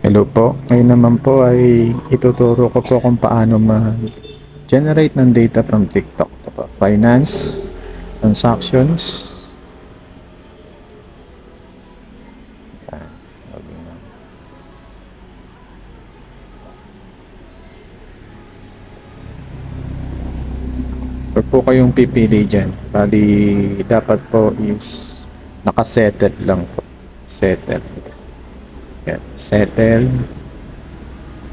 Hello po. Ngayon naman po ay ituturo ko po kung paano mag-generate ng data from TikTok. Ito po, finance, transactions. Yan. Loading na. Huwag po kayong pipili dyan. Bali, dapat po is nakasettle lang po. Settle. Yan. Settle.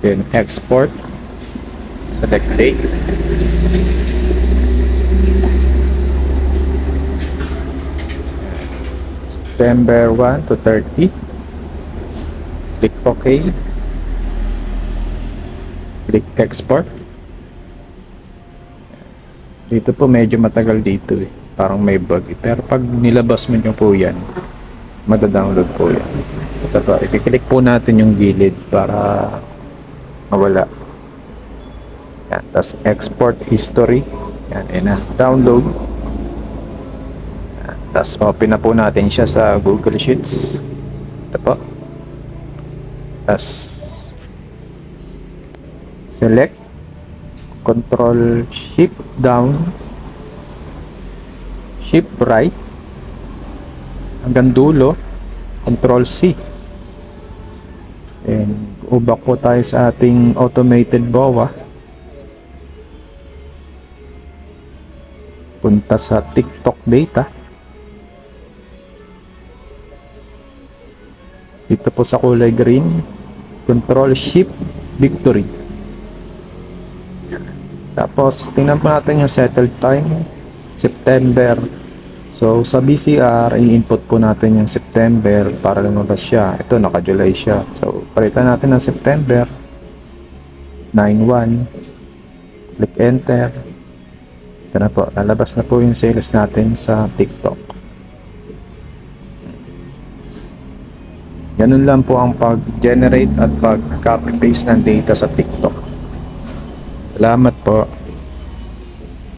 Then export. Select date. September 1 to 30. Click OK. Click export. Dito po medyo matagal dito eh. Parang may bug eh. Pero pag nilabas mo nyo po yan, madadownload po yan. Ito po, i-click po natin yung gilid para mawala. Yan, tapos export history. Yan, na. Download. Yan, tapos open na po natin siya sa Google Sheets. Ito po. Tapos select. Control Shift down, Shift right hanggang dulo, Control C. Then go back po tayo sa ating automated BOA. Punta sa TikTok data. Dito po sa kulay green, Control Shift Victory. Tapos, tingnan po natin yung settled time, September. So, sa BCR, i-input po natin yung September para lumabas siya. Ito, naka-July siya. So, palitan natin ng September, 9/1. Click Enter. Ito na po, lalabas na po yung sales natin sa TikTok. Ganun lang po ang pag-generate at pag-copy-paste ng data sa TikTok. Salamat po.